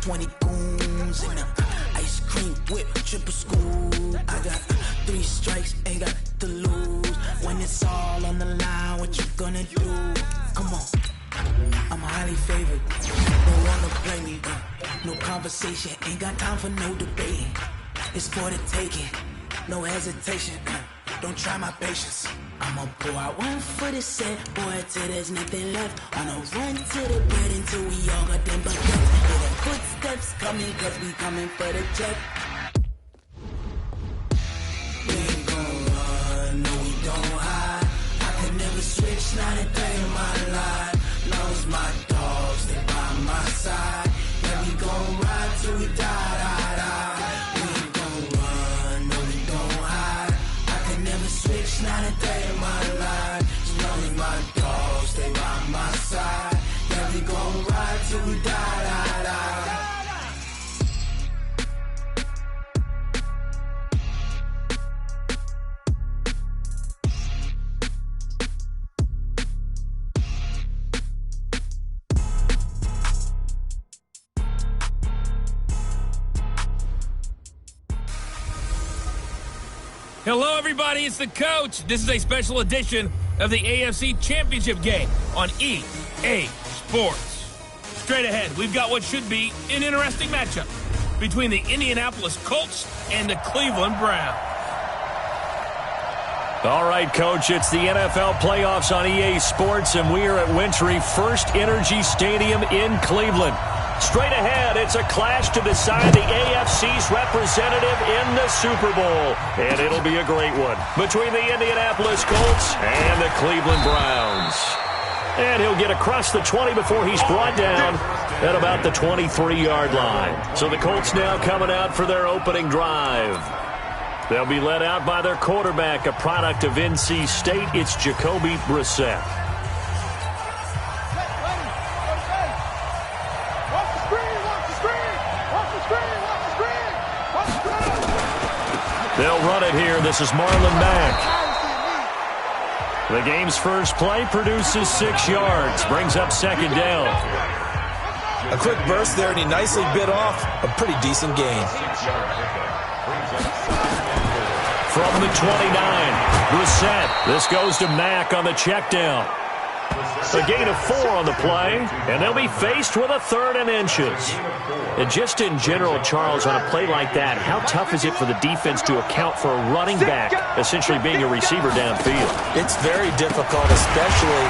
20 goons in the ice cream whip, triple school. I got 3 strikes, ain't got to lose. When it's all on the line, what you gonna do? Come on, I'm highly favored. Don't wanna play me, no conversation. Ain't got time for no debating. It's for the taking, no hesitation. Don't try my patience. I'ma pour out one for the set, boy, till there's nothing left. On a run to the bread until we all got them baguettes. Hear the footsteps coming, cause we coming for the check. We ain't gon' run, no we don't hide. I can never switch, not a day in my life. Knows my dogs, they by my side. Yeah, we gon' ride till we die, die, die. We ain't gon' run, no we don't hide. I can never switch, not a day in my life. As long as my dogs stay by my side. Yeah, we gon' ride till we die, die, die. Hello, everybody. It's the coach. This is a special edition of the AFC Championship game on EA Sports. Straight ahead, we've got what should be an interesting matchup between the Indianapolis Colts and the Cleveland Browns. All right, Coach, it's the NFL playoffs on EA Sports, and we are at Wintry First Energy Stadium in Cleveland. Straight ahead, it's a clash to decide the AFC's representative in the Super Bowl. And it'll be a great one between the Indianapolis Colts and the Cleveland Browns. And he'll get across the 20 before he's brought down at about the 23-yard line. So the Colts now coming out for their opening drive. They'll be led out by their quarterback, a product of NC State. It's Jacoby Brissett. They'll run it here. This is Marlon Mack. The game's first play produces 6 yards. Brings up second down. A quick burst there, and he nicely bit off a pretty decent gain. From the 29, Brissett. This goes to Mack on the check down. A gain of 4 on the play, and they'll be faced with a 3rd and inches. And just in general, Charles, on a play like that, how tough is it for the defense to account for a running back essentially being a receiver downfield? It's very difficult, especially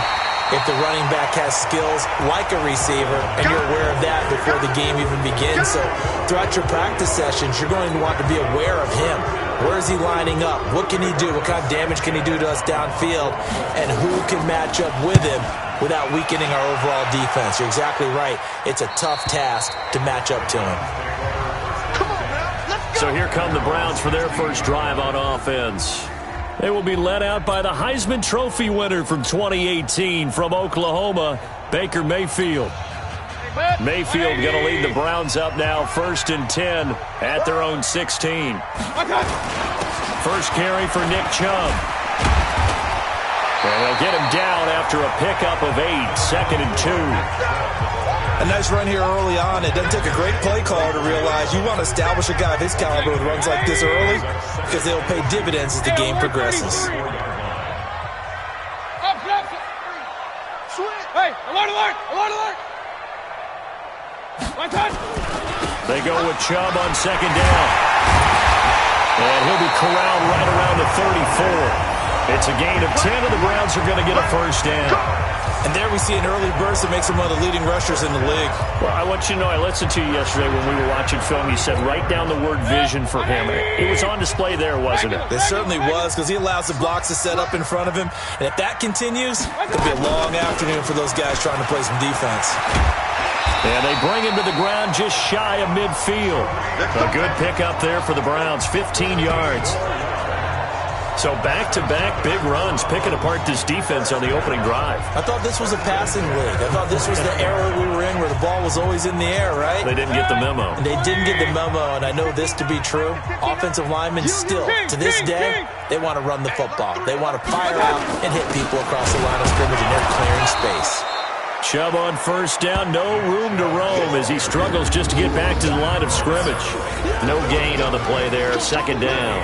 if the running back has skills like a receiver, and you're aware of that before the game even begins. So throughout your practice sessions, you're going to want to be aware of him. Where is he lining up? What can he do? What kind of damage can he do to us downfield? And who can match up with him without weakening our overall defense? You're exactly right. It's a tough task to match up to him. So here come the Browns for their first drive on offense. They will be led out by the Heisman Trophy winner from 2018 from Oklahoma, Baker Mayfield. Mayfield going to lead the Browns up now, 1st and 10 at their own 16. First carry for Nick Chubb. And they'll get him down after a pickup of 8, 2nd and 2. A nice run here early on. It doesn't take a great play caller to realize you want to establish a guy of his caliber with runs like this early, because they'll pay dividends as the game progresses. Hey, alert, alert, alert, alert! They go with Chubb on 2nd down. And he'll be corralled right around the 34. It's a gain of 10, and the Browns are going to get a first down. And there we see an early burst that makes him one of the leading rushers in the league. Well, I want you to know, I listened to you yesterday when we were watching film. You said write down the word vision for him. It was on display there, wasn't it? It certainly was, because he allows the blocks to set up in front of him. And if that continues, it'll be a long afternoon for those guys trying to play some defense. And they bring him to the ground just shy of midfield. A good pickup there for the Browns, 15 yards. So back-to-back big runs, picking apart this defense on the opening drive. I thought this was a passing league. I thought this was the era we were in where the ball was always in the air, right? They didn't get the memo. And they didn't get the memo, and I know this to be true. Offensive linemen still, to this day, they want to run the football. They want to fire out and hit people across the line of scrimmage, and they're clearing space. Chubb on first down, no room to roam as he struggles just to get back to the line of scrimmage. No gain on the play there, second down.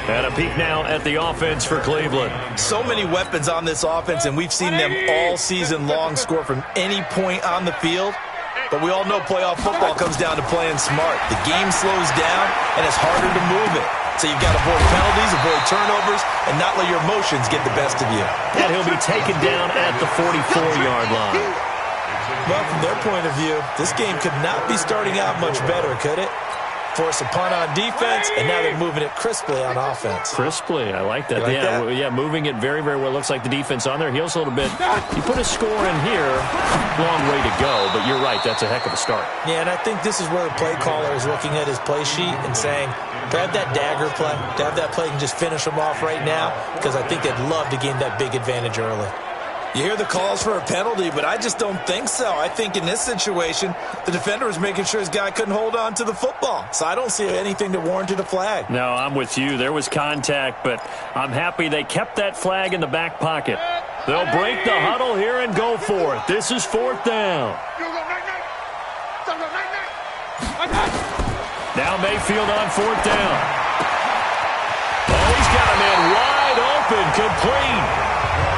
And a peek now at the offense for Cleveland. So many weapons on this offense, and we've seen them all season long score from any point on the field. But we all know playoff football comes down to playing smart. The game slows down, and it's harder to move it. So you've got to avoid penalties, avoid turnovers, and not let your emotions get the best of you. And he'll be taken down at the 44-yard line. Well, from their point of view, this game could not be starting out much better, could it? Force a punt on defense, and now they're moving it crisply on offense. Crisply, I like that. That? Yeah, moving it very, very well. Looks like the defense on their heels a little bit. You put a score in here, long way to go, but you're right, that's a heck of a start. Yeah, and I think this is where the play caller is looking at his play sheet and saying, to have that dagger play, to have that play and just finish them off right now, because I think they'd love to gain that big advantage early. You hear the calls for a penalty, but I just don't think so. I think in this situation, the defender was making sure his guy couldn't hold on to the football. So I don't see anything that warranted a flag. No, I'm with you. There was contact, but I'm happy they kept that flag in the back pocket. They'll break the huddle here and go for it. This is fourth down. Now Mayfield on fourth down. Oh, he's got a man wide open, complete.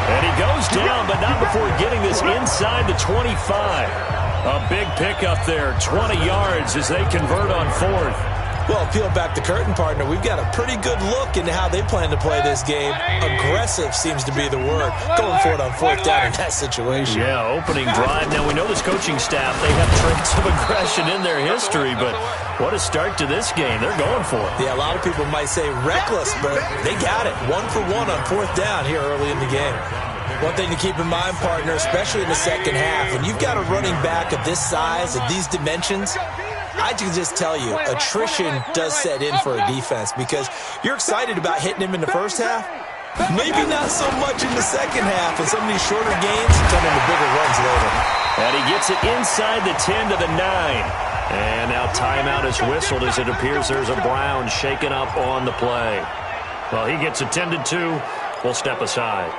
And he goes down, but not before getting this inside the 25. A big pickup there, 20 yards as they convert on fourth. Well, peel back the curtain, partner. We've got a pretty good look into how they plan to play this game. Aggressive seems to be the word. Going for it on fourth down in that situation. Yeah, opening drive. Now, we know this coaching staff, they have traits of aggression in their history, but what a start to this game. They're going for it. Yeah, a lot of people might say reckless, but they got it. 1 for 1 on fourth down here early in the game. One thing to keep in mind, partner, especially in the second half, when you've got a running back of this size, of these dimensions, I can just tell you, attrition does set in for a defense because you're excited about hitting him in the first half. Maybe not so much in the second half, and some of these shorter gains turn into bigger runs later. And he gets it inside the 10 to the 9. And now timeout is whistled as it appears there's a Brown shaken up on the play. Well, he gets attended to. We'll step aside.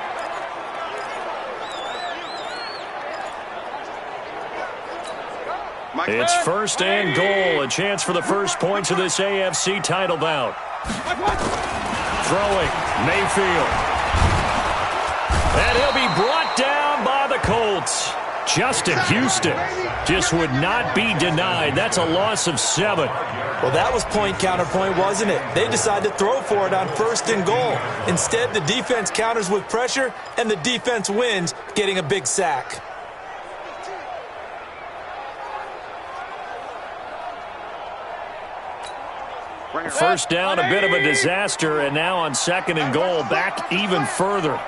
It's first and goal. A chance for the first points of this AFC title bout. Throwing, Mayfield. And he'll be brought down by the Colts. Justin Houston just would not be denied. That's a loss of 7. Well, that was point counterpoint, wasn't it? They decided to throw for it on first and goal. Instead, the defense counters with pressure, and the defense wins, getting a big sack. First down, a bit of a disaster, and now on second and goal, back even further.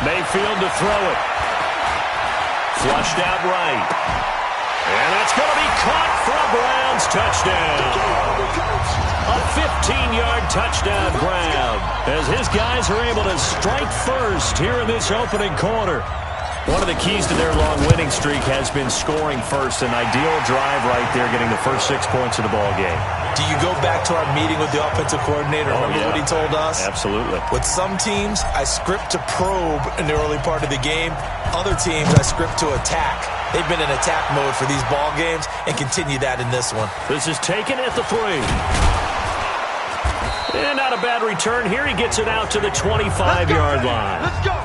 Mayfield to throw it. Flushed out right. And that's going to be caught for a Browns touchdown. A 15-yard touchdown grab as his guys are able to strike first here in this opening quarter. One of the keys to their long winning streak has been scoring first. An ideal drive right there, getting the first 6 points of the ball game. Do you go back to our meeting with the offensive coordinator? Remember what he told us? Absolutely. With some teams, I script to probe in the early part of the game. Other teams, I script to attack. They've been in attack mode for these ball games and continue that in this one. This is taken at the 3. And not a bad return here. He gets it out to the 25-yard line. Let's go.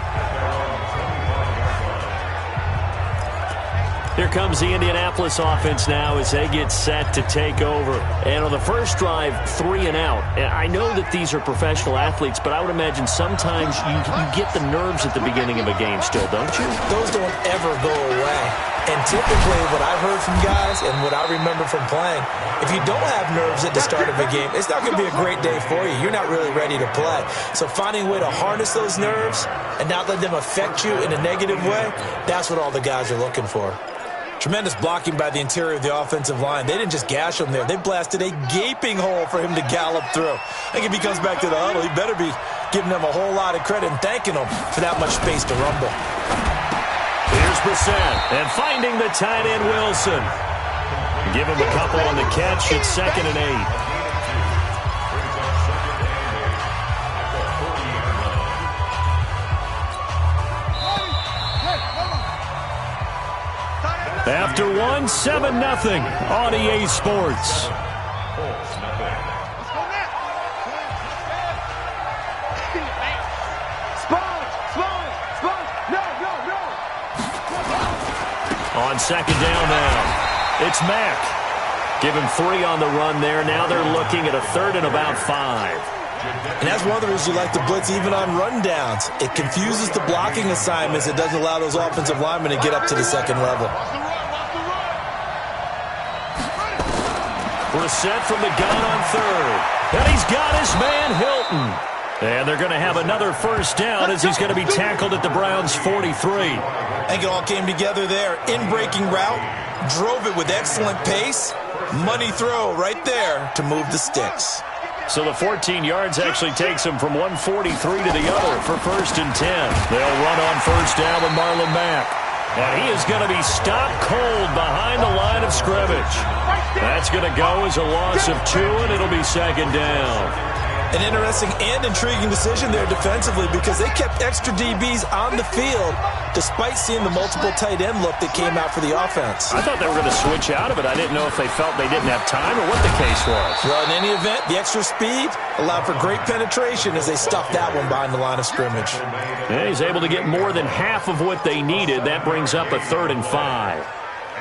Here comes the Indianapolis offense now as they get set to take over. And on the first drive, 3 and out. And I know that these are professional athletes, but I would imagine sometimes you get the nerves at the beginning of a game still, don't you? Those don't ever go away. And typically what I've heard from guys and what I remember from playing, if you don't have nerves at the start of a game, it's not going to be a great day for you. You're not really ready to play. So finding a way to harness those nerves and not let them affect you in a negative way, that's what all the guys are looking for. Tremendous blocking by the interior of the offensive line. They didn't just gash him there. They blasted a gaping hole for him to gallop through. I think if he comes back to the huddle, he better be giving them a whole lot of credit and thanking them for that much space to rumble. Here's Brissett, and finding the tight end Wilson. Give him a couple on the catch. It's 2nd and 8. After one, 7-0 on EA Sports. On second down now, it's Mack. Give him 3 on the run there. Now they're looking at a 3rd and about 5. And that's one of the reasons you like to blitz even on rundowns. It confuses the blocking assignments. It doesn't allow those offensive linemen to get up to the second level. Brissett from the gun on 3rd. And he's got his man Hilton. And they're going to have another first down as he's going to be tackled at the Browns' 43. I think it all came together there. In-breaking route, drove it with excellent pace. Money throw right there to move the sticks. So the 14 yards actually takes him from 143 to the other for 1st and 10. They'll run on first down with Marlon Mack. And he is going to be stopped cold behind the line of scrimmage. That's going to go as a loss of 2, and it'll be 2nd down. An interesting and intriguing decision there defensively because they kept extra DBs on the field despite seeing the multiple tight end look that came out for the offense. I thought they were going to switch out of it. I didn't know if they felt they didn't have time or what the case was. Well, in any event, the extra speed allowed for great penetration as they stuffed that one behind the line of scrimmage. Yeah, he's able to get more than half of what they needed. That brings up a 3rd and 5.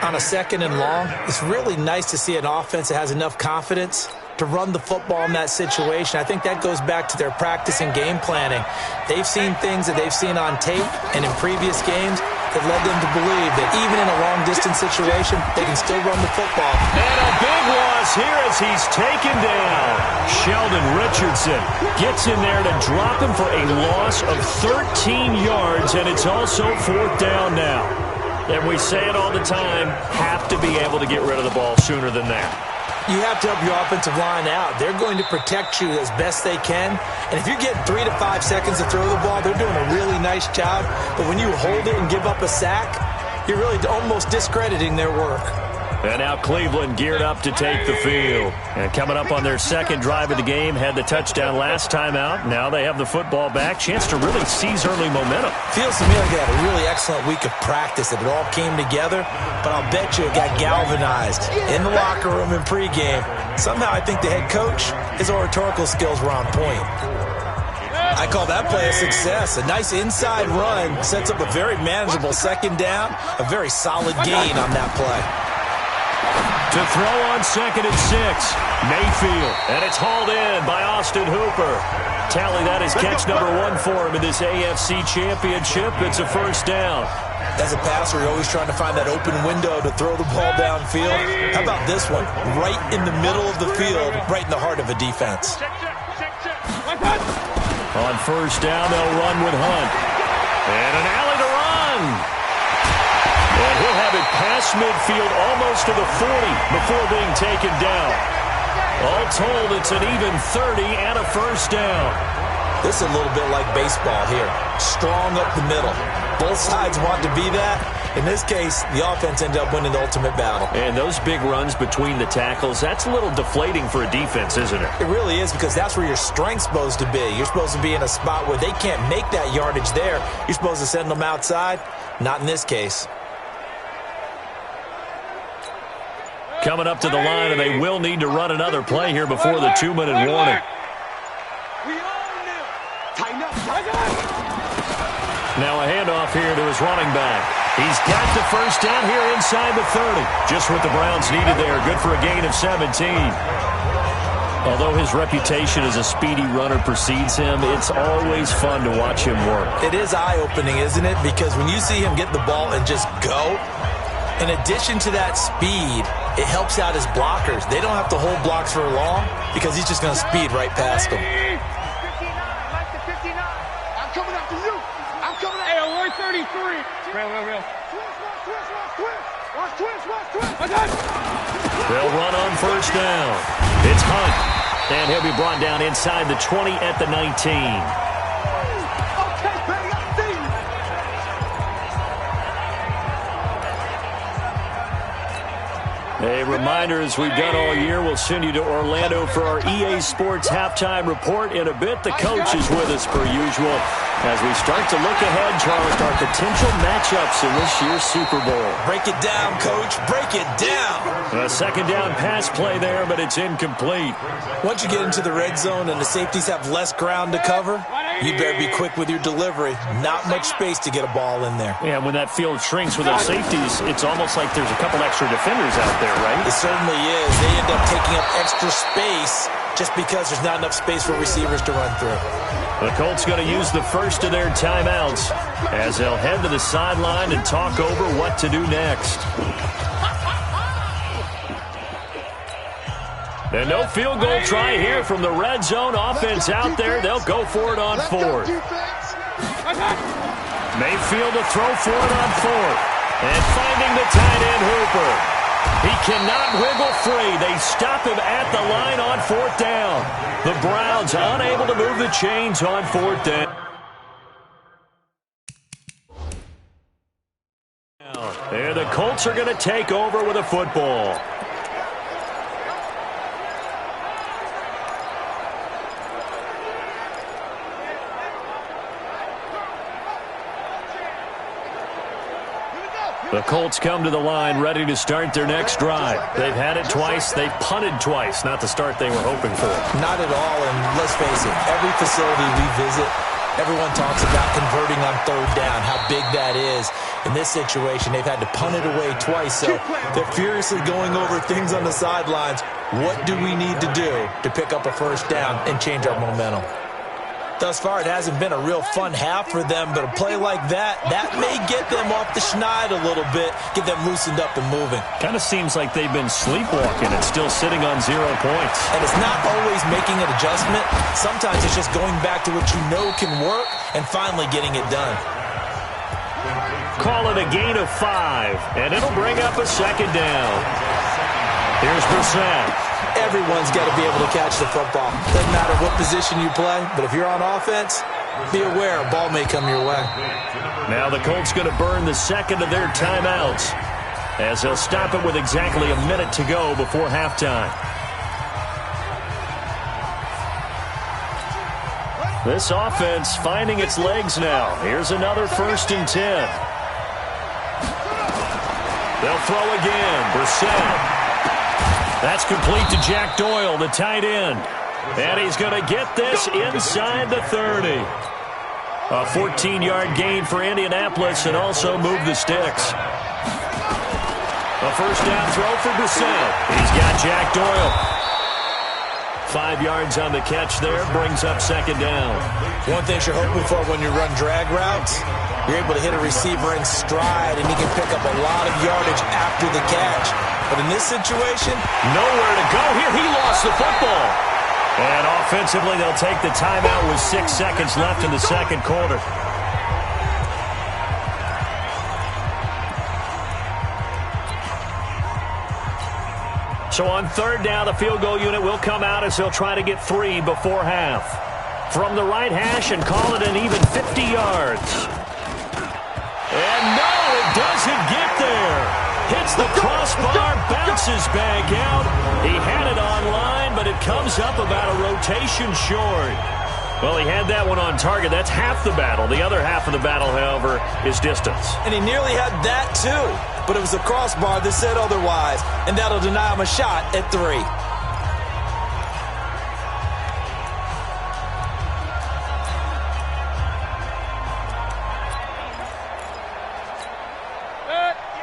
On a 2nd and long, it's really nice to see an offense that has enough confidence to run the football in that situation. I think that goes back to their practice and game planning. They've seen things that they've seen on tape and in previous games that led them to believe that even in a long-distance situation, they can still run the football. And a big loss here as he's taken down. Sheldon Richardson gets in there to drop him for a loss of 13 yards, and it's also 4th down now. And we say it all the time, have to be able to get rid of the ball sooner than that. You have to help your offensive line out. They're going to protect you as best they can. And if you're getting 3 to 5 seconds to throw the ball, they're doing a really nice job. But when you hold it and give up a sack, you're really almost discrediting their work. And now Cleveland geared up to take the field. And coming up on their 2nd drive of the game, had the touchdown last time out. Now they have the football back. Chance to really seize early momentum. Feels to me like they had a really excellent week of practice, that it all came together. But I'll bet you it got galvanized in the locker room in pregame. Somehow I think the head coach, his oratorical skills were on point. I call that play a success. A nice inside run sets up a very manageable 2nd down. A very solid gain on that play. To throw on 2nd and 6, Mayfield. And it's hauled in by Austin Hooper. Tally, that is catch number 1 for him in this AFC Championship. It's a 1st down. As a passer, you're always trying to find that open window to throw the ball downfield. How about this one? Right in the middle of the field, right in the heart of a defense. On 1st down, they'll run with Hunt. And an alley to run. And he'll have it past midfield almost to the 40 before being taken down. All told, it's an even 30 and a 1st down. This is a little bit like baseball here. Strong up the middle. Both sides want to be that. In this case, the offense ended up winning the ultimate battle. And those big runs between the tackles, that's a little deflating for a defense, isn't it? It really is, because that's where your strength's supposed to be. You're supposed to be in a spot where they can't make that yardage there. You're supposed to send them outside. Not in this case. Coming up to the line, and they will need to run another play here before the 2-minute warning. Now a handoff here to his running back. He's got the 1st down here inside the 30. Just what the Browns needed there. Good for a gain of 17. Although his reputation as a speedy runner precedes him, it's always fun to watch him work. It is eye-opening, isn't it? Because when you see him get the ball and just go, in addition to that speed, it helps out his blockers. They don't have to hold blocks for long because he's just going to speed right past them. I'm coming after you. I'm coming after you. Hey, alert 33. Real. Watch twist. They'll run on 1st down. It's Hunt. And he'll be brought down inside the 20 at the 19. A reminder, as we've done all year, we'll send you to Orlando for our EA Sports halftime report. In a bit, the coach is with us per usual as we start to look ahead, Charles, to our potential matchups in this year's Super Bowl. Break it down, Coach. Break it down. A second down pass play there, but it's incomplete. Once you get into the red zone and the safeties have less ground to cover, you better be quick with your delivery. Not much space to get a ball in there. Yeah, when that field shrinks with those safeties, it's almost like there's a couple extra defenders out there, right? It certainly is. They end up taking up extra space just because there's not enough space for receivers to run through. The Colts going to use the first of their timeouts as they'll head to the sideline and talk over what to do next. And no field goal try here from the red zone. Offense out there. They'll go for it on fourth. Mayfield to throw for it on fourth. And finding the tight end Hooper. He cannot wriggle free. They stop him at the line on fourth down. The Browns unable to move the chains on fourth down. And the Colts are going to take over with a football. The Colts come to the line ready to start their next drive. They've had it twice. They've punted twice. Not the start they were hoping for. Not at all, and let's face it, every facility we visit, everyone talks about converting on third down, how big that is. In this situation, they've had to punt it away twice, so they're furiously going over things on the sidelines. What do we need to do to pick up a first down and change our momentum? Thus far, it hasn't been a real fun half for them, but a play like that may get them off the schneid a little bit, get them loosened up and moving. Kind of seems like they've been sleepwalking and still sitting on 0 points. And it's not always making an adjustment. Sometimes it's just going back to what you know can work and finally getting it done. Call it a gain of 5, and it'll bring up a second down. Here's Brissett. Everyone's got to be able to catch the football. Doesn't matter what position you play, but if you're on offense, be aware a ball may come your way. Now the Colts going to burn the second of their timeouts as they'll stop it with exactly a minute to go before halftime. This offense finding its legs now. Here's another 1st and 10. They'll throw again. Brissett. That's complete to Jack Doyle, the tight end. And he's going to get this inside the 30. A 14-yard gain for Indianapolis and also move the sticks. A first down throw for Brissett. He's got Jack Doyle. 5 yards on the catch there, brings up second down. One thing you're hoping for when you run drag routes, you're able to hit a receiver in stride, and he can pick up a lot of yardage after the catch. But in this situation, nowhere to go here. He lost the football. And offensively, they'll take the timeout with 6 seconds left in the second quarter. So on third down, the field goal unit will come out as they'll try to get 3 before half. From the right hash and call it an even 50 yards. And no, it doesn't get there. Hits the crossbar, bounces back out. He had it on line, but it comes up about a rotation short. Well, he had that one on target. That's half the battle. The other half of the battle, however, is distance. And he nearly had that, too. But it was the crossbar that said otherwise, and that'll deny him a shot at 3.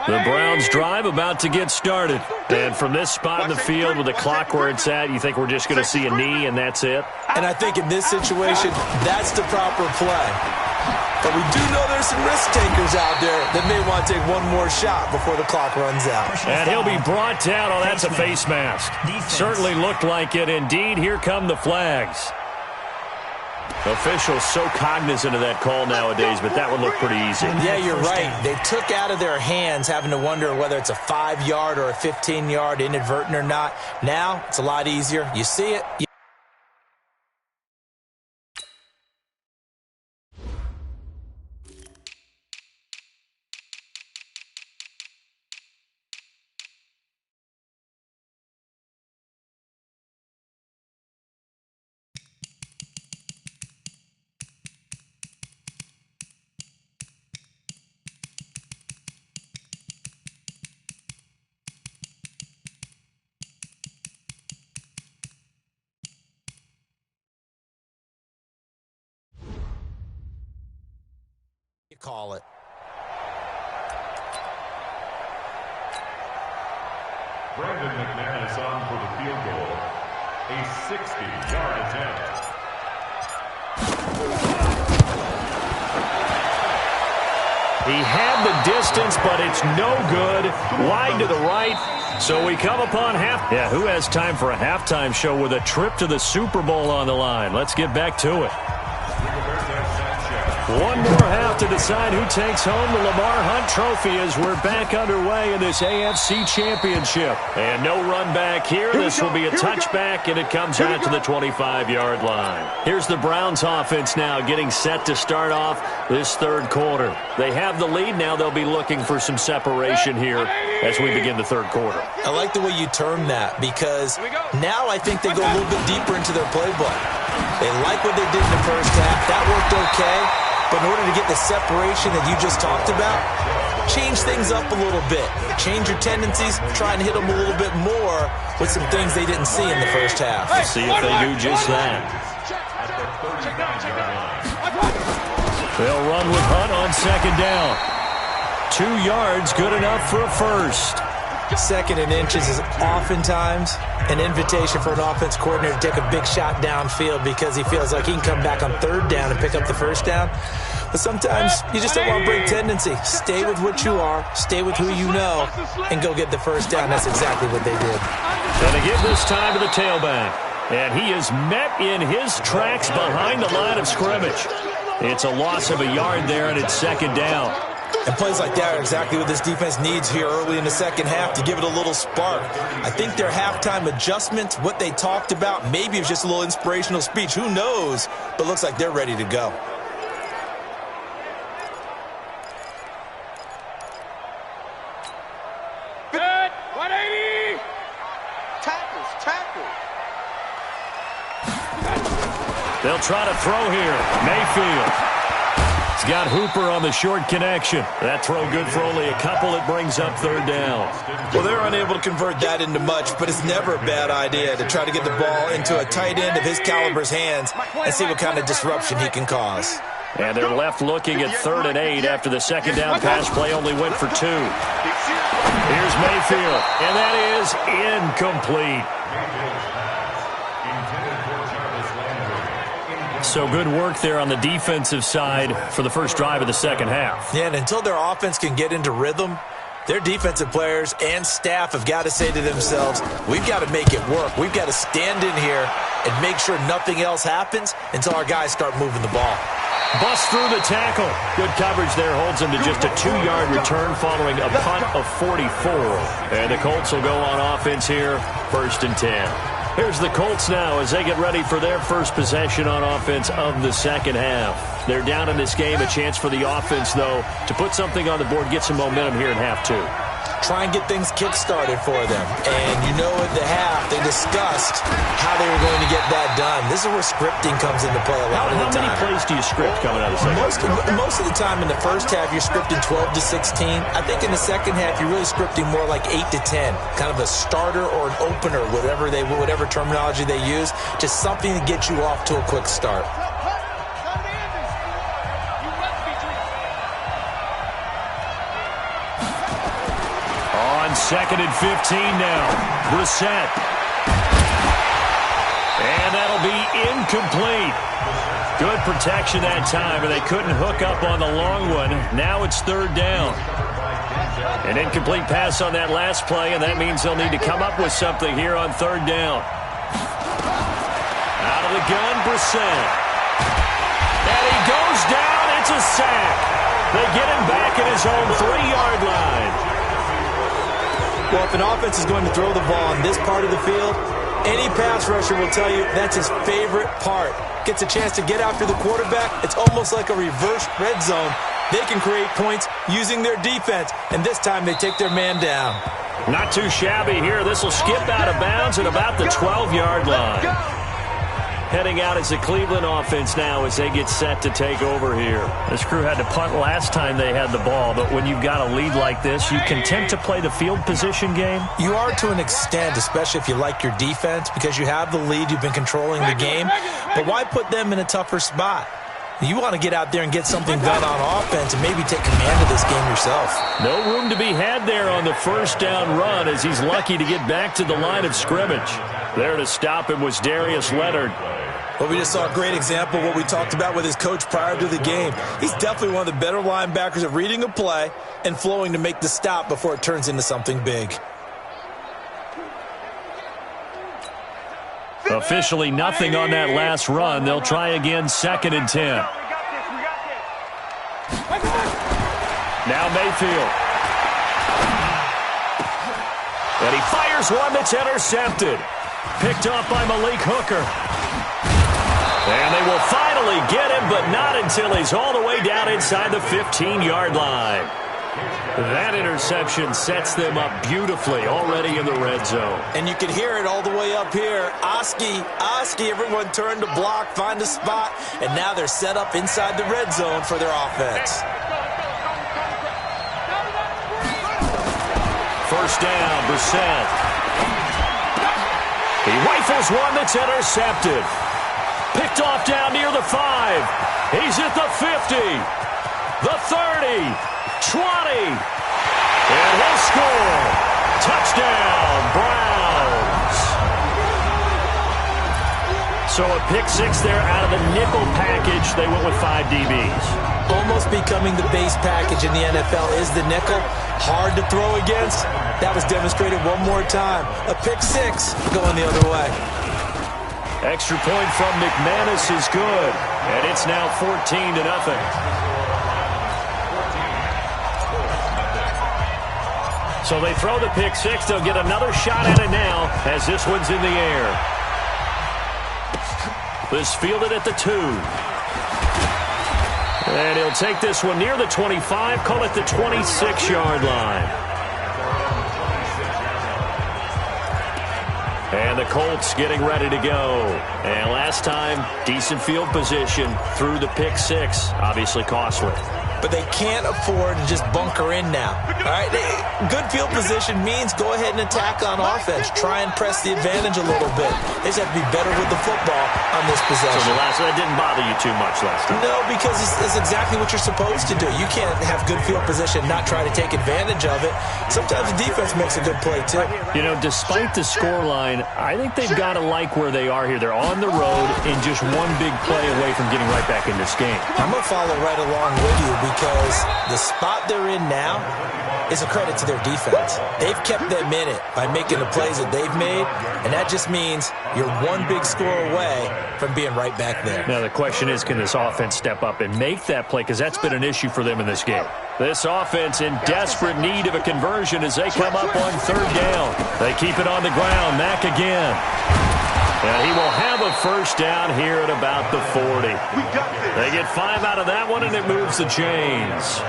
The Browns drive about to get started. And from this spot in the field with the clock where it's at, you think we're just going to see a knee and that's it? And I think in this situation, that's the proper play. But we do know there's some risk takers out there that may want to take one more shot before the clock runs out. And he'll be brought down. Oh, that's a face mask. Certainly looked like it. Indeed, here come the flags. Officials so cognizant of that call nowadays, but that one looked pretty easy. Yeah, you're right. They took out of their hands having to wonder whether it's a 5-yard or a 15-yard inadvertent or not. Now, it's a lot easier. You see it. call it. Brandon McManus on for the field goal. A 60-yard attempt. He had the distance, but it's no good. Wide to the right. So we come upon half. Yeah, who has time for a halftime show with a trip to the Super Bowl on the line? Let's get back to it. One more half to decide who takes home the Lamar Hunt Trophy as we're back underway in this AFC Championship. And no run back here. This will be a touchback, and it comes out to the 25-yard line. Here's the Browns offense now getting set to start off this third quarter. They have the lead. Now they'll be looking for some separation here as we begin the third quarter. I like the way you term that because now I think they go a little bit deeper into their playbook. They like what they did in the first half. That worked okay. But in order to get the separation that you just talked about, change things up a little bit. Change your tendencies, try and hit them a little bit more with some things they didn't see in the first half. Let's see if they do just that. They'll run with Hunt on second down. 2 yards, good enough for a first. Second and inches is oftentimes an invitation for an offense coordinator to take a big shot downfield because he feels like he can come back on third down and pick up the first down. But sometimes you just don't want to break tendency. Stay with what you are, stay with who you know, and go get the first down. That's exactly what they did. Going to give this time to the tailback. And he is met in his tracks behind the line of scrimmage. It's a loss of a yard there, and it's second down. And plays like that are exactly what this defense needs here early in the second half to give it a little spark. I think their halftime adjustments, what they talked about, maybe it was just a little inspirational speech. Who knows? But looks like they're ready to go. Good. 180. Tackles. They'll try to throw here. Mayfield. He's got Hooper on the short connection. That throw good for only a couple. It brings up third down. Well, they're unable to convert that into much, but it's never a bad idea to try to get the ball into a tight end of his caliber's hands and see what kind of disruption he can cause. And they're left looking at 3rd and 8 after the second down pass play only went for 2. Here's Mayfield, and that is incomplete. So good work there on the defensive side for the first drive of the second half. Yeah, and until their offense can get into rhythm, their defensive players and staff have got to say to themselves, we've got to make it work. We've got to stand in here and make sure nothing else happens until our guys start moving the ball. Bust through the tackle. Good coverage there holds him to just a 2-yard return following a punt of 44. And the Colts will go on offense here, 1st and 10. Here's the Colts now as they get ready for their first possession on offense of the second half. They're down in this game. A chance for the offense, though, to put something on the board, get some momentum here in half 2. Try and get things kick-started for them. And you know at the half, they discussed how they were going to get that done. This is where scripting comes into play a lot of the time. How many plays do you script coming out of the second half? Most of the time in the first half, you're scripting 12 to 16. I think in the second half, you're really scripting more like 8 to 10. Kind of a starter or an opener, whatever terminology they use. Just something to get you off to a quick start. Second and 15 now. Brissett. And that'll be incomplete. Good protection that time, but they couldn't hook up on the long one. Now it's third down. An incomplete pass on that last play, and that means they'll need to come up with something here on third down. Out of the gun, Brissett. And he goes down. It's a sack. They get him back at his own 3-yard line. Well, if an offense is going to throw the ball on this part of the field, any pass rusher will tell you that's his favorite part. Gets a chance to get after the quarterback. It's almost like a reverse red zone. They can create points using their defense, and this time they take their man down. Not too shabby here. This will skip out of bounds at about the 12-yard line. Heading out as the Cleveland offense now as they get set to take over here. This crew had to punt last time they had the ball, but when you've got a lead like this, you content to play the field position game? You are to an extent, especially if you like your defense, because you have the lead, you've been controlling the game. But why put them in a tougher spot? You want to get out there and get something done on offense and maybe take command of this game yourself. No room to be had there on the first down run as he's lucky to get back to the line of scrimmage. There to stop him was Darius Leonard. Well, we just saw a great example of what we talked about with his coach prior to the game. He's definitely one of the better linebackers at reading a play and flowing to make the stop before it turns into something big. Officially nothing on that last run. They'll try again, 2nd and 10. Now Mayfield. And he fires one that's intercepted. Picked off by Malik Hooker. And they will finally get him, but not until he's all the way down inside the 15-yard line. That interception sets them up beautifully already in the red zone. And you can hear it all the way up here. Oski, everyone turned to block, find a spot, and now they're set up inside the red zone for their offense. First down, Brissett. He rifles one that's intercepted. Picked off down near the 5. He's at the 50, the 30. 20, and he'll score. Touchdown, Browns. So a pick 6 there out of the nickel package. They went with 5 DBs. Almost becoming the base package in the NFL is the nickel. Hard to throw against. That was demonstrated one more time. A pick 6 going the other way. Extra point from McManus is good, and it's now 14-0. So they throw the pick 6. They'll get another shot at it now as this one's in the air. This fielded at the 2. And he'll take this one near the 25, call it the 26-yard line. And the Colts getting ready to go. And last time, decent field position through the pick 6. Obviously costly. But they can't afford to just bunker in now. All right, good field position means go ahead and attack on offense. Try and press the advantage a little bit. They just have to be better with the football on this possession. So that didn't bother you too much last time? No, because it's exactly what you're supposed to do. You can't have good field position and not try to take advantage of it. Sometimes the defense makes a good play, too. You know, despite the scoreline, I think they've got to like where they are here. They're on the road and just one big play away from getting right back in this game. I'm going to follow right along with you because the spot they're in now is a credit to their defense. They've kept them in it by making the plays that they've made, and that just means you're one big score away from being right back there. Now the question is, can this offense step up and make that play? Because that's been an issue for them in this game. This offense in desperate need of a conversion as they come up on 3rd down. They keep it on the ground. Mack again. And he will have a first down here at about the 40. They get 5 out of that one, and it moves the chains.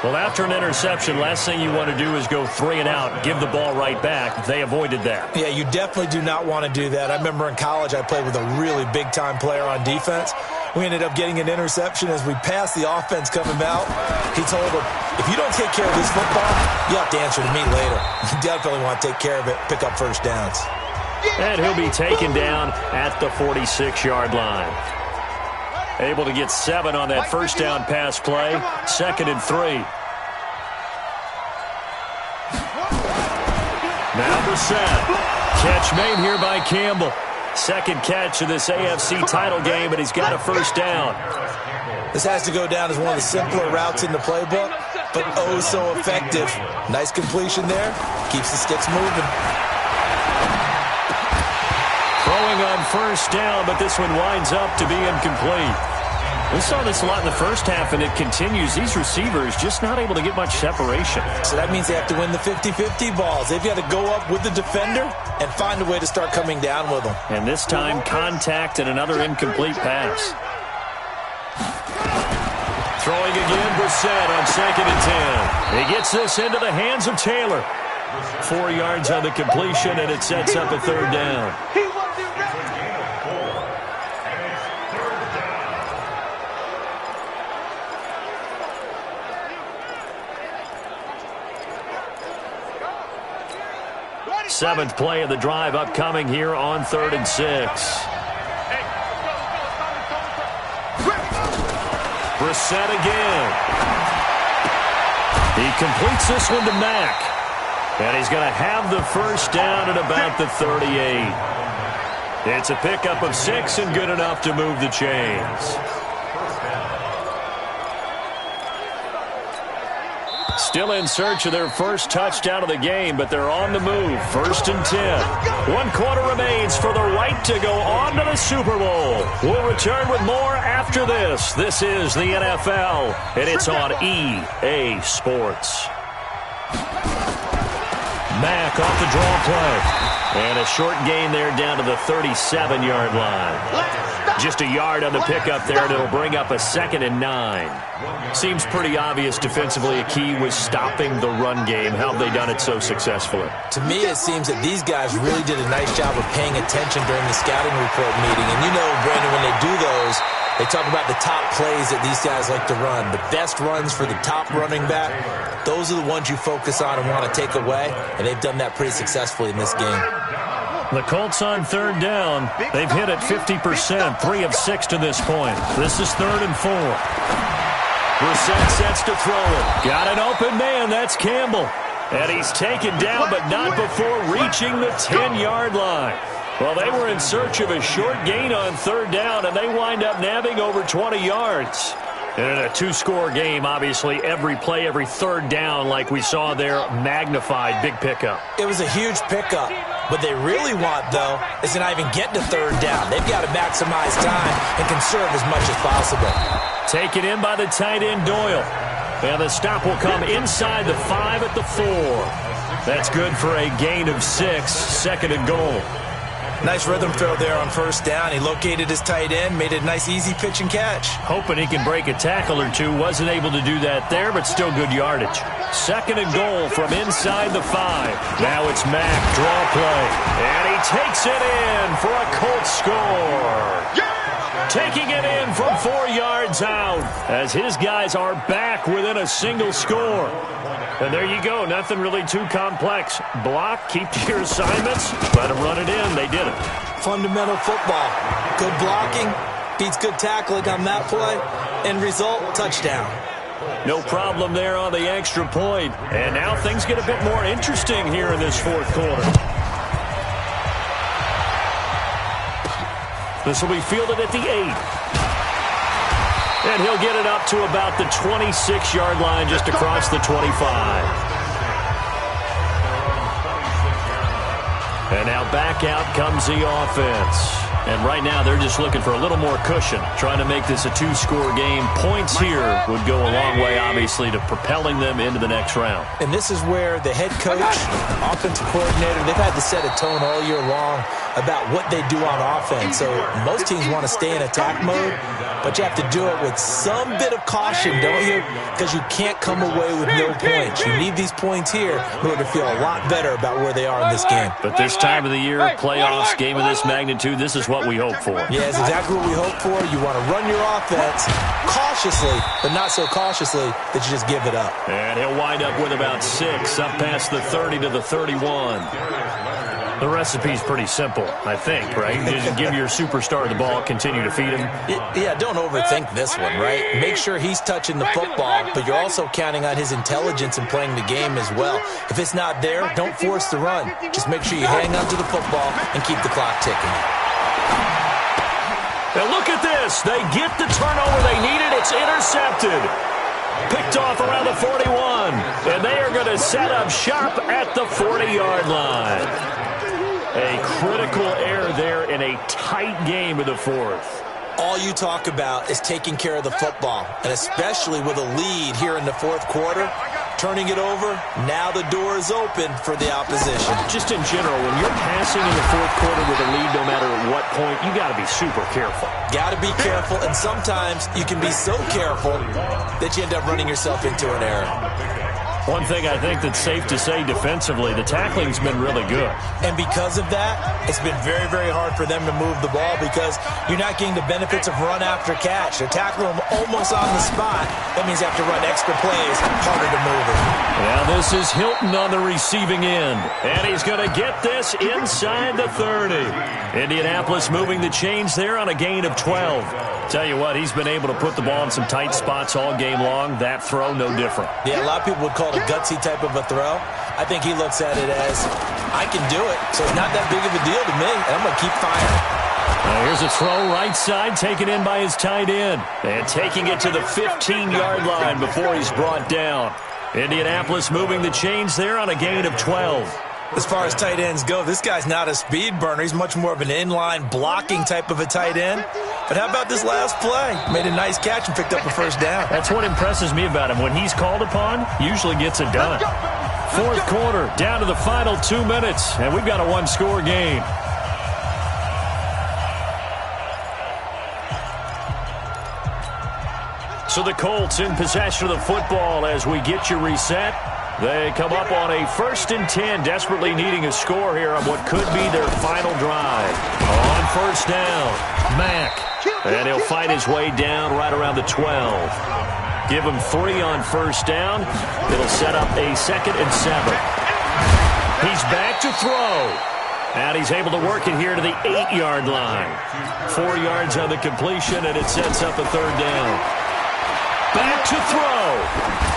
Well, after an interception, last thing you want to do is go 3 and out, give the ball right back. They avoided that. Yeah, you definitely do not want to do that. I remember in college I played with a really big-time player on defense. We ended up getting an interception as we passed the offense coming out. He told him, if you don't take care of this football, you have to answer to me later. You definitely want to take care of it, pick up first downs. And he'll be taken down at the 46-yard line. Able to get 7 on that first down pass play. 2nd and 3. Now Brissett. Catch made here by Campbell. Second catch of this AFC title game, and he's got a first down. This has to go down as one of the simpler routes in the playbook, but oh so effective. Nice completion there. Keeps the sticks moving. Throwing on first down, but this one winds up to be incomplete. We saw this a lot in the first half, and it continues. These receivers just not able to get much separation. So that means they have to win the 50-50 balls. They've got to go up with the defender and find a way to start coming down with them. And this time, contact and another incomplete pass. Throwing again, Brissett on 2nd and 10. He gets this into the hands of Taylor. 4 yards on the completion, and it sets up a 3rd down. Seventh play of the drive upcoming here on 3rd and 6. Brissett again. He completes this one to Mack. And he's going to have the first down at about the 38. It's a pickup of 6 and good enough to move the chains. Still in search of their first touchdown of the game, but they're on the move. 1st and 10. 1 quarter remains for the right to go on to the Super Bowl. We'll return with more after this. This is the NFL, and it's on EA Sports. Mack off the draw play. And a short gain there down to the 37-yard line. Just a yard on the pickup there, and it'll bring up a 2nd and 9. Seems pretty obvious defensively a key was stopping the run game. How have they done it so successfully? To me, it seems that these guys really did a nice job of paying attention during the scouting report meeting. And you know, Brandon, when they do those, they talk about the top plays that these guys like to run. The best runs for the top running back, those are the ones you focus on and want to take away. And they've done that pretty successfully in this game. The Colts on 3rd down. They've hit it 50%, 3 of 6 to this point. This is 3rd and 4. Brissett sets to throw it. Got an open man. That's Campbell. And he's taken down, but not before reaching the 10-yard line. Well, they were in search of a short gain on 3rd down, and they wind up nabbing over 20 yards. And in a 2-score game, obviously, every play, every 3rd down, like we saw there, magnified. Big pickup. It was a huge pickup. What they really want, though, is to not even get to 3rd down. They've got to maximize time and conserve as much as possible. Taken in by the tight end, Doyle. And the stop will come inside the 5 at the 4. That's good for a gain of 6, 2nd and goal. Nice rhythm throw there on 1st down. He located his tight end, made it a nice easy pitch and catch. Hoping he can break a tackle or two. Wasn't able to do that there, but still good yardage. 2nd and goal from inside the 5. Now it's Mack, draw play. And he takes it in for a Colts score. Taking it in from 4 yards out as his guys are back within a single score. And there you go. Nothing really too complex. Block, keep to your assignments, let them run it in. They did it. Fundamental football. Good blocking beats good tackling on that play. End result, touchdown. No problem there on the extra point. And now things get a bit more interesting here in this 4th quarter. This will be fielded at the 8. And he'll get it up to about the 26-yard line just across the 25. And now back out comes the offense. And right now they're just looking for a little more cushion, trying to make this a 2-score game. Points here would go a long way, obviously, to propelling them into the next round. And this is where the head coach, offensive coordinator, they've had to set a tone all year long about what they do on offense. So most teams want to stay in attack mode, but you have to do it with some bit of caution, don't you? Because you can't come away with no points. You need these points here in order to feel a lot better about where they are in this game. But this time of the year, playoffs, game of this magnitude, this is what we hope for. Yeah, it's exactly what we hope for. You want to run your offense cautiously, but not so cautiously that you just give it up. And he'll wind up with about 6, up past the 30 to the 31. The recipe's pretty simple, I think, right? Just give your superstar the ball, continue to feed him. Yeah, don't overthink this one, right? Make sure he's touching the football, but you're also counting on his intelligence in playing the game as well. If it's not there, don't force the run. Just make sure you hang on to the football and keep the clock ticking. Now look at this. They get the turnover they needed. It's intercepted. Picked off around the 41. And they are going to set up shop at the 40-yard line. A critical error there in a tight game in the 4th. All you talk about is taking care of the football, and especially with a lead here in the 4th quarter, turning it over, now the door is open for the opposition. Just in general, when you're passing in the 4th quarter with a lead, no matter at what point, you got to be super careful. Got to be careful, and sometimes you can be so careful that you end up running yourself into an error. One thing I think that's safe to say defensively, the tackling's been really good. And because of that, it's been very, very hard for them to move the ball because you're not getting the benefits of run after catch. They're tackling them almost on the spot. That means you have to run extra plays, harder to move it. Now this is Hilton on the receiving end. And he's going to get this inside the 30. Indianapolis moving the chains there on a gain of 12. Tell you what, he's been able to put the ball in some tight spots all game long. That throw, no different. Yeah, a lot of people would call it a gutsy type of a throw. I think he looks at it as, I can do it, so it's not that big of a deal to me, and I'm going to keep firing. Here's a throw right side, taken in by his tight end. And taking it to the 15-yard line before he's brought down. Indianapolis moving the chains there on a gain of 12. As far as tight ends go, this guy's not a speed burner. He's much more of an inline blocking type of a tight end. But how about this last play? Made a nice catch and picked up a first down. That's what impresses me about him. When he's called upon, usually gets it done. Fourth quarter, down to the final 2 minutes, and we've got a one-score game. So the Colts in possession of the football as we get you reset. They come up on a 1st and 10, desperately needing a score here on what could be their final drive. On first down, Mack. And he'll fight his way down right around the 12. Give him 3 on first down. It'll set up a 2nd and 7. He's back to throw. And he's able to work it here to the 8-yard line. 4 yards on the completion, and it sets up a 3rd down. Back to throw.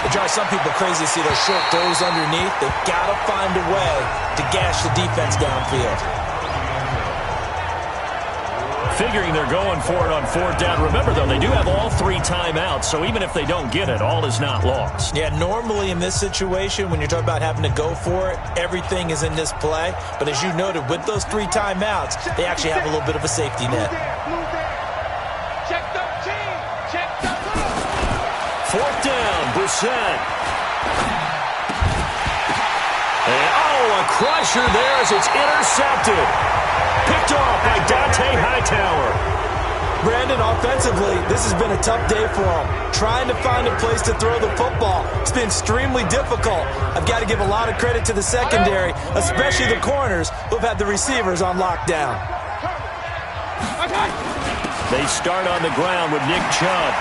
It drives some people crazy to see those short throws underneath. They've got to find a way to gash the defense downfield. Figuring they're going for it on 4th down. Remember, though, they do have all 3 timeouts, so even if they don't get it, all is not lost. Yeah, normally in this situation, when you're talking about having to go for it, everything is in this play. But as you noted, with those 3 timeouts, they actually have a little bit of a safety net. Check the team. Check the team. 4th down, Brissett. And, a crusher there as it's intercepted. Picked off by Dante Hightower. Brandon, offensively, this has been a tough day for him. Trying to find a place to throw the football. It's been extremely difficult. I've got to give a lot of credit to the secondary, especially the corners who've had the receivers on lockdown. They start on the ground with Nick Chubb.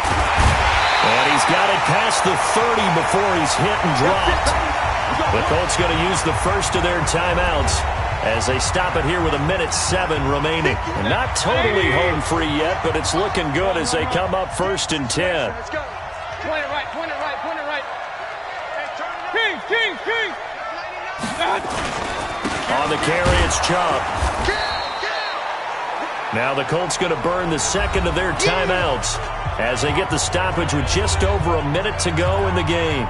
And he's got it past the 30 before he's hit and dropped. The Colts going to use the first of their timeouts as they stop it here with 1:07 remaining. And not totally home free yet, but it's looking good as they come up 1st and 10. Let's go. Point it right, point it right, point it right. King. On the carry, it's Chubb. Now the Colts going to burn the 2nd of their timeouts as they get the stoppage with just over 1 minute to go in the game.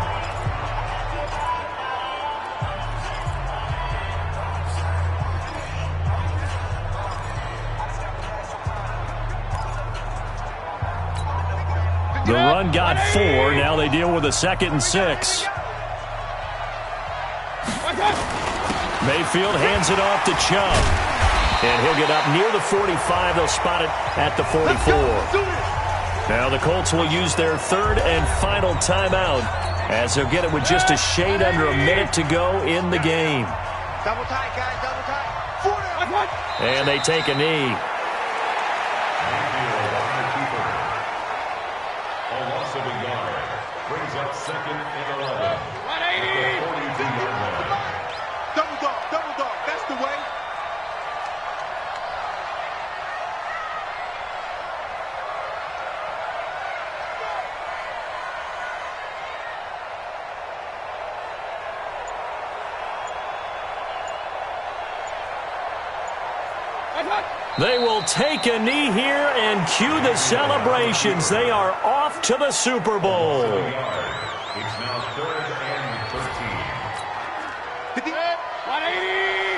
The run got 4. Now they deal with a 2nd and 6. Mayfield hands it off to Chubb. And he'll get up near the 45. They'll spot it at the 44. Now the Colts will use their 3rd and final timeout as they'll get it with just a shade under 1 minute to go in the game. Double tight, guys, double tight. And they take a knee. A loss of a yard brings up 2nd and 11. 42-yard line. Double dog, that's the way. They will take a knee here and cue the celebrations. They are off to the Super Bowl. It's now 3rd and 13. 180.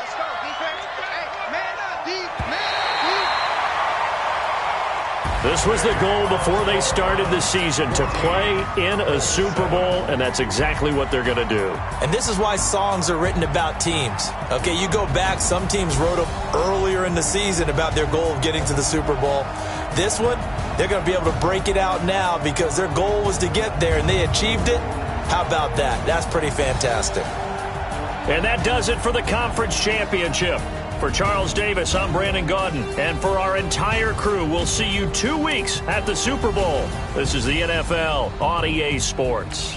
Let's go, defense. Hey, man up, man up. This was the goal before they started the season, to play in a Super Bowl, and that's exactly what they're going to do. And this is why songs are written about teams. Okay, you go back, some teams wrote them earlier in the season about their goal of getting to the Super Bowl. This one, they're going to be able to break it out now because their goal was to get there, and they achieved it. How about that? That's pretty fantastic. And that does it for the conference championship. For Charles Davis, I'm Brandon Gaudin. And for our entire crew, we'll see you 2 weeks at the Super Bowl. This is the NFL on EA Sports.